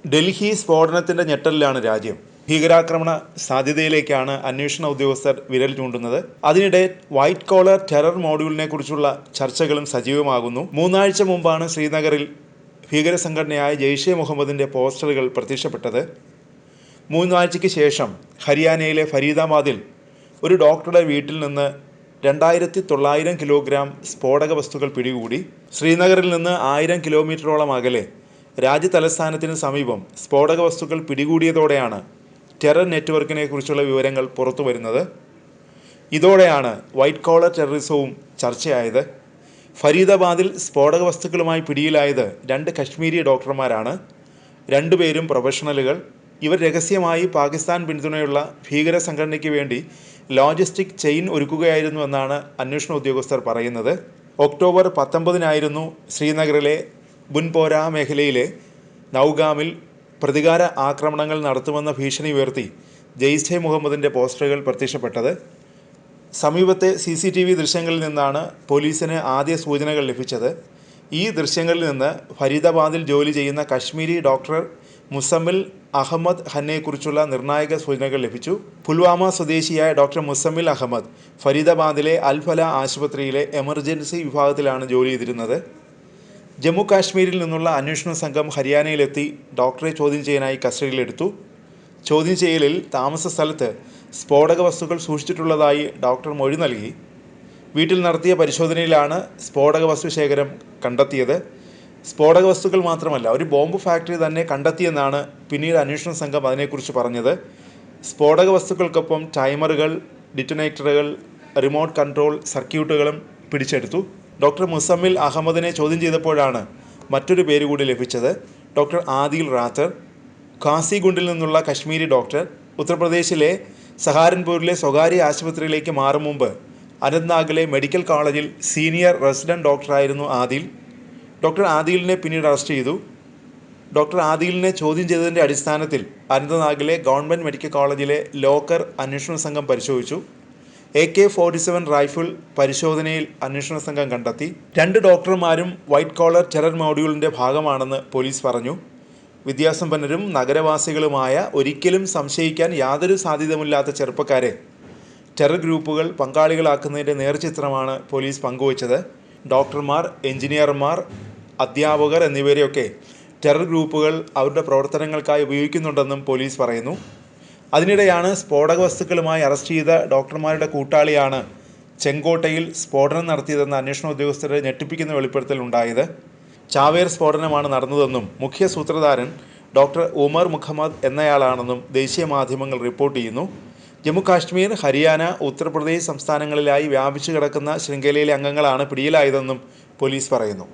ഡൽഹി സ്ഫോടനത്തിൻ്റെ ഞെട്ടലിലാണ് രാജ്യം. ഭീകരാക്രമണ സാധ്യതയിലേക്കാണ് അന്വേഷണ ഉദ്യോഗസ്ഥർ വിരൽ ചൂണ്ടുന്നത്. അതിനിടെ വൈറ്റ് കോളർ ടെറർ മോഡ്യൂളിനെ കുറിച്ചുള്ള ചർച്ചകളും സജീവമാകുന്നു. 3 ആഴ്ച മുമ്പാണ് ശ്രീനഗറിൽ ഭീകര സംഘടനയായ ജെയ്ഷെ മുഹമ്മദിൻ്റെ പോസ്റ്ററുകൾ പ്രത്യക്ഷപ്പെട്ടത്. 3 ആഴ്ചയ്ക്ക് ശേഷം ഹരിയാനയിലെ ഫരീദാബാദിൽ ഒരു ഡോക്ടറുടെ വീട്ടിൽ നിന്ന് 2900 കിലോഗ്രാം സ്ഫോടക വസ്തുക്കൾ പിടികൂടി. ശ്രീനഗറിൽ നിന്ന് 1000 കിലോമീറ്ററോളം അകലെ രാജ്യതലസ്ഥാനത്തിന് സമീപം സ്ഫോടക വസ്തുക്കൾ പിടികൂടിയതോടെയാണ് ടെറർ നെറ്റ്വർക്കിനെ കുറിച്ചുള്ള വിവരങ്ങൾ പുറത്തു വരുന്നത്. ഇതോടെയാണ് വൈറ്റ് കോളർ ടെററിസവും ചർച്ചയായത്. ഫരീദാബാദിൽ സ്ഫോടക വസ്തുക്കളുമായി പിടിയിലായത് 2 കശ്മീരി ഡോക്ടർമാരാണ്. 2 പേരും പ്രൊഫഷണലുകൾ. ഇവർ രഹസ്യമായി പാകിസ്ഥാൻ പിന്തുണയുള്ള ഭീകര സംഘടനയ്ക്ക് വേണ്ടി ലോജിസ്റ്റിക് ചെയിൻ ഒരുക്കുകയായിരുന്നുവെന്നാണ് അന്വേഷണ ഉദ്യോഗസ്ഥർ പറയുന്നത്. ഒക്ടോബർ 19-നായിരുന്നു ശ്രീനഗറിലെ ബുൻപോര മേഖലയിലെ നൗഗാമിൽ പ്രതികാര ആക്രമണങ്ങൾ നടത്തുമെന്ന ഭീഷണി ഉയർത്തി ജെയ്ഷെ മുഹമ്മദിൻ്റെ പോസ്റ്ററുകൾ പ്രത്യക്ഷപ്പെട്ടത്. സമീപത്തെ CCTV ദൃശ്യങ്ങളിൽ നിന്നാണ് പോലീസിന് ആദ്യ സൂചനകൾ ലഭിച്ചത്. ഈ ദൃശ്യങ്ങളിൽ നിന്ന് ഫരീദാബാദിൽ ജോലി ചെയ്യുന്ന കശ്മീരി ഡോക്ടർ മുസമ്മിൽ അഹമ്മദ് ഖന്നയെക്കുറിച്ചുള്ള നിർണായക സൂചനകൾ ലഭിച്ചു. പുൽവാമ സ്വദേശിയായ ഡോക്ടർ മുസമ്മിൽ അഹമ്മദ് ഫരീദാബാദിലെ അൽ-ഫല ആശുപത്രിയിലെ എമർജൻസി വിഭാഗത്തിലാണ് ജോലി ചെയ്തിരുന്നത്. ജമ്മു കാശ്മീരിൽ നിന്നുള്ള അന്വേഷണ സംഘം ഹരിയാനയിലെത്തി ഡോക്ടറെ ചോദ്യം ചെയ്യാനായി കസ്റ്റഡിയിലെടുത്തു. ചോദ്യം ചെയ്യലിൽ താമസ സ്ഥലത്ത് സ്ഫോടക വസ്തുക്കൾ സൂക്ഷിച്ചിട്ടുള്ളതായി ഡോക്ടർ മൊഴി നൽകി. വീട്ടിൽ നടത്തിയ പരിശോധനയിലാണ് സ്ഫോടക വസ്തു ശേഖരം കണ്ടെത്തിയത്. സ്ഫോടക വസ്തുക്കൾ മാത്രമല്ല, ഒരു ബോംബ് ഫാക്ടറി തന്നെ കണ്ടെത്തിയെന്നാണ് പിന്നീട് അന്വേഷണ സംഘം അതിനെക്കുറിച്ച് പറഞ്ഞത്. സ്ഫോടക വസ്തുക്കൾക്കൊപ്പം ടൈമറുകൾ, ഡിറ്റനേറ്ററുകൾ, റിമോട്ട് കൺട്രോൾ സർക്യൂട്ടുകളും പിടിച്ചെടുത്തു. ഡോക്ടർ മുസമ്മിൽ അഹമ്മദിനെ ചോദ്യം ചെയ്തപ്പോഴാണ് മറ്റൊരു പേര് കൂടി ലഭിച്ചത്. ഡോക്ടർ ആദിൽ റാത്തർ, ഖാസിഗുണ്ടിൽ നിന്നുള്ള കശ്മീരി ഡോക്ടർ. ഉത്തർപ്രദേശിലെ സഹാരൻപൂരിലെ സ്വകാര്യ ആശുപത്രിയിലേക്ക് മാറും മുമ്പ് അനന്ത്നാഗിലെ മെഡിക്കൽ കോളേജിൽ സീനിയർ റെസിഡൻറ്റ് ഡോക്ടറായിരുന്നു ആദിൽ. ഡോക്ടർ ആദിലിനെ പിന്നീട് അറസ്റ്റ് ചെയ്തു. ഡോക്ടർ ആദിലിനെ ചോദ്യം ചെയ്തതിൻ്റെ അടിസ്ഥാനത്തിൽ അനന്ത്നാഗിലെ ഗവൺമെൻറ് മെഡിക്കൽ കോളേജിലെ ലോക്കർ അന്വേഷണ സംഘം പരിശോധിച്ചു. AK-47 റൈഫിൾ പരിശോധനയിൽ അന്വേഷണ സംഘം കണ്ടെത്തി. 2 ഡോക്ടർമാരും വൈറ്റ് കോളർ ടെറർ മോഡ്യൂളിൻ്റെ ഭാഗമാണെന്ന് പോലീസ് പറഞ്ഞു. വിദ്യാസമ്പന്നരും നഗരവാസികളുമായ, ഒരിക്കലും സംശയിക്കാൻ യാതൊരു സാധ്യതയുമില്ലാത്ത ചെറുപ്പക്കാരെ ടെറർ ഗ്രൂപ്പുകൾ പങ്കാളികളാക്കുന്നതിൻ്റെ നേർചിത്രമാണ് പോലീസ് പങ്കുവച്ചത്. ഡോക്ടർമാർ, എഞ്ചിനീയർമാർ, അധ്യാപകർ എന്നിവരെയൊക്കെ ടെറർ ഗ്രൂപ്പുകൾ അവരുടെ പ്രവർത്തനങ്ങൾക്കായി ഉപയോഗിക്കുന്നുണ്ടെന്നും പോലീസ് പറയുന്നു. അതിനിടെയാണ് സ്ഫോടക വസ്തുക്കളുമായി അറസ്റ്റ് ചെയ്ത ഡോക്ടർമാരുടെ കൂട്ടാളിയാണ് ചെങ്കോട്ടയിൽ സ്ഫോടനം നടത്തിയതെന്ന അന്വേഷണ ഉദ്യോഗസ്ഥരെ ഞെട്ടിപ്പിക്കുന്ന വെളിപ്പെടുത്തൽ ഉണ്ടായത്. ചാവേർ സ്ഫോടനമാണ് നടന്നതെന്നും മുഖ്യ സൂത്രധാരൻ ഡോക്ടർ ഉമർ മുഹമ്മദ് എന്നയാളാണെന്നും ദേശീയ മാധ്യമങ്ങൾ റിപ്പോർട്ട് ചെയ്യുന്നു. ജമ്മു കാശ്മീർ, ഹരിയാന, ഉത്തർപ്രദേശ് സംസ്ഥാനങ്ങളിലായി വ്യാപിച്ചു കിടക്കുന്ന ശൃംഖലയിലെ അംഗങ്ങളാണ് പിടിയിലായതെന്നും പോലീസ് പറയുന്നു.